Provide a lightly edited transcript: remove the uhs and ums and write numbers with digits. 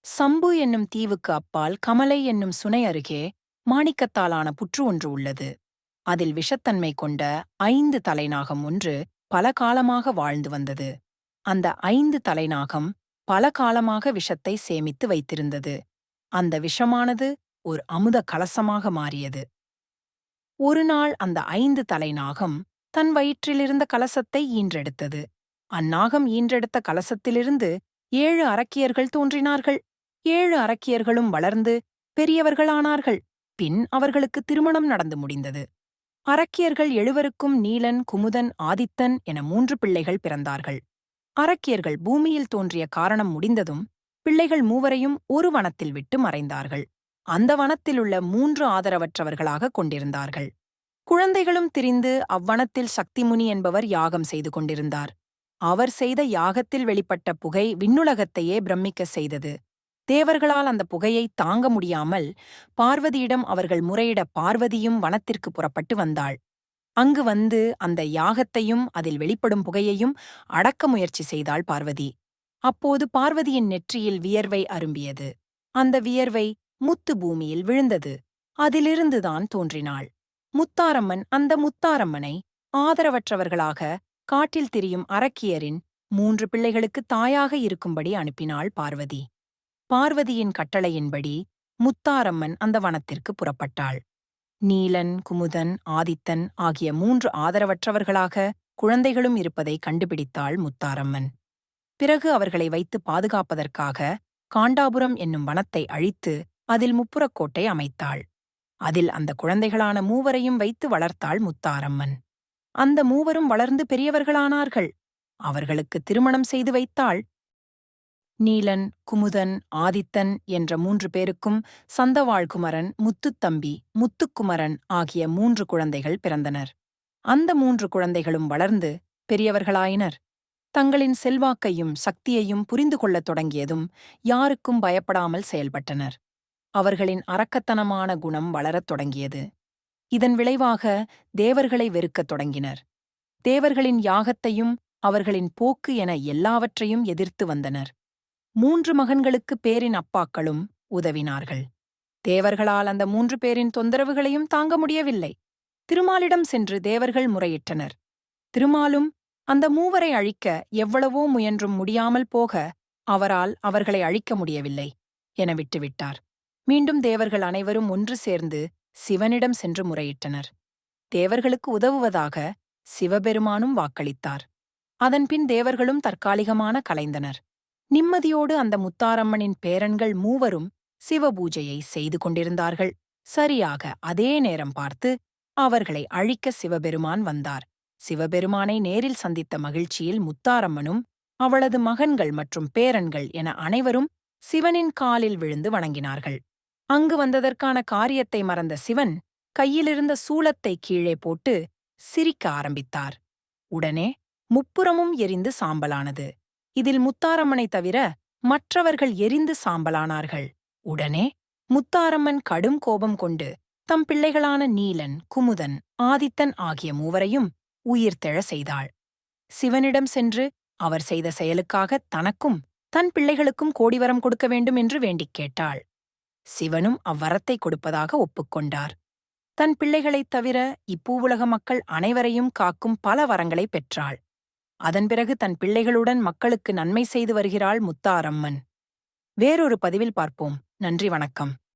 சம்பு என்னும் தீவுக்கு அப்பால் கமலை என்னும் சுனை அருகே மாணிக்கத்தாலான புற்று ஒன்று உள்ளது. அதில் விஷத்தன்மை கொண்ட 5 தலைநாகம் ஒன்று பல காலமாக வாழ்ந்து வந்தது. அந்த 5 தலைநாகம் பல காலமாக விஷத்தை சேமித்து வைத்திருந்தது. அந்த விஷமானது ஒரு அமுத கலசமாக மாறியது. ஒரு நாள் அந்த 5 தலைநாகம் தன் வயிற்றிலிருந்த கலசத்தை ஈன்றெடுத்தது. அந்நாகம் ஈன்றெடுத்த கலசத்திலிருந்து 7 அரக்கியர்கள் தோன்றினார்கள். 7 அரக்கியர்களும் வளர்ந்து பெரியவர்களானார்கள். பின் அவர்களுக்கு திருமணம் நடந்து முடிந்தது. அரக்கியர்கள் 7வருக்கும் நீலன், குமுதன், ஆதித்தன் என 3 பிள்ளைகள் பிறந்தார்கள். அரக்கியர்கள் பூமியில் தோன்றிய காரணம் முடிந்ததும் பிள்ளைகள் மூவரையும் ஒரு வனத்தில் விட்டு மறைந்தார்கள். அந்த வனத்திலுள்ள 3 ஆதரவற்றவர்களாக கொண்டிருந்தார்கள். குழந்தைகளும் திரிந்து அவ்வனத்தில் சக்திமுனி என்பவர் யாகம் செய்து கொண்டிருந்தார். அவர் செய்த யாகத்தில் வெளிப்பட்ட புகை விண்ணுலகத்தையே பிரமிக்க செய்தது. தேவர்களால் அந்த புகையை தாங்க முடியாமல் பார்வதியிடம் அவர்கள் முறையிட பார்வதியும் வனத்திற்கு புறப்பட்டு வந்தாள். அங்கு வந்து அந்த யாகத்தையும் அதில் வெளிப்படும் புகையையும் அடக்க முயற்சி செய்தாள் பார்வதி. அப்போது பார்வதியின் நெற்றியில் வியர்வை அரும்பியது. அந்த வியர்வை முத்து பூமியில் விழுந்தது. அதிலிருந்துதான் தோன்றினாள். முத்தாரம்மன் அந்த முத்தாரம்மனை ஆதரவற்றவர்களாக காட்டில் திரியும் அரக்கியரின் 3 பிள்ளைகளுக்கு தாயாக இருக்கும்படி அனுப்பினாள் பார்வதி. பார்வதியின் கட்டளையின்படி முத்தாரம்மன் அந்த வனத்திற்கு புறப்பட்டாள். நீலன், குமுதன், ஆதித்தன் ஆகிய 3 ஆதரவற்றவர்களாக குழந்தைகளும் இருப்பதை கண்டுபிடித்தாள் முத்தாரம்மன். பிறகு அவர்களை வைத்து பாதுகாப்பதற்காக காண்டாபுரம் என்னும் வனத்தை அழித்து அதில் முப்புறக்கோட்டை அமைத்தாள். அதில் அந்த குழந்தைகளான மூவரையும் வைத்து வளர்த்தாள் முத்தாரம்மன். அந்த மூவரும் வளர்ந்து பெரியவர்களானார்கள். அவர்களுக்கு திருமணம் செய்து வைத்தாள். நீலன், குமுதன், ஆதித்தன் என்ற 3 பேருக்கும் சந்தவாழ்குமரன், முத்துத்தம்பி, முத்துக்குமரன் ஆகிய 3 குழந்தைகள் பிறந்தனர். அந்த 3 குழந்தைகளும் வளர்ந்து பெரியவர்களாயினர். தங்களின் செல்வாக்கையும் சக்தியையும் புரிந்து கொள்ளத் தொடங்கியதும் யாருக்கும் பயப்படாமல் செயல்பட்டனர். அவர்களின் அரக்கத்தனமான குணம் வளரத் தொடங்கியது. இதன் விளைவாக தேவர்களை வெறுக்கத் தொடங்கினர். தேவர்களின் யாகத்தையும் அவர்களின் போக்கு என எல்லாவற்றையும் எதிர்த்து வந்தனர். 3 மகன்களுக்கு பேரின் அப்பாக்களும் உதவினார்கள். தேவர்களால் அந்த 3 பேரின் தொந்தரவுகளையும் தாங்க முடியவில்லை. திருமாலிடம் சென்று தேவர்கள் முறையிட்டனர். திருமாலும் அந்த மூவரை அழிக்க எவ்வளவோ முயன்றும் முடியாமல் போக அவரால் அவர்களை அழிக்க முடியவில்லை என விட்டுவிட்டார். மீண்டும் தேவர்கள் அனைவரும் ஒன்று சேர்ந்து சிவனிடம் சென்று முறையிட்டனர். தேவர்களுக்கு உதவுவதாக சிவபெருமானும் வாக்களித்தார். அதன்பின் தேவர்களும் தற்காலிகமான கலைந்தனர். நிம்மதியோடு அந்த முத்தாரம்மனின் பேரன்கள் மூவரும் சிவபூஜையை செய்து கொண்டிருந்தார்கள். சரியாக அதே நேரம் பார்த்து அவர்களை அழிக்க சிவபெருமான் வந்தார். சிவபெருமானை நேரில் சந்தித்த மகிழ்ச்சியில் முத்தாரம்மனும் அவளது மகன்கள் மற்றும் பேரன்கள் என அனைவரும் சிவனின் காலில் விழுந்து வணங்கினார்கள். அங்கு வந்ததற்கான காரியத்தை மறந்த சிவன் கையிலிருந்த சூலத்தை கீழே போட்டு சிரிக்க ஆரம்பித்தார். உடனே முப்புறமும் எரிந்து சாம்பலானது. இதில் முத்தாரம்மனை தவிர மற்றவர்கள் எரிந்து சாம்பலானார்கள். உடனே முத்தாரம்மன் கடும் கோபம் கொண்டு தம் பிள்ளைகளான நீலன், குமுதன், ஆதித்தன் ஆகிய மூவரையும் உயிர்த்தெழ செய்தாள். சிவனிடம் சென்று அவர் செய்த செயலுக்காக தனக்கும் தன் பிள்ளைகளுக்கும் கோடிவரம் கொடுக்க வேண்டும் என்று வேண்டிக் கேட்டாள். சிவனும் அவ்வரத்தை கொடுப்பதாக ஒப்புக்கொண்டார். தன் பிள்ளைகளைத் தவிர இப்பூவுலக மக்கள் அனைவரையும் காக்கும் பல வரங்களை பெற்றாள். அதன் பிறகு தன் பிள்ளைகளுடன் மக்களுக்கு நன்மை செய்து வருகிறாள் முத்தாரம்மன். வேறொரு பதிவில் பார்ப்போம். நன்றி, வணக்கம்.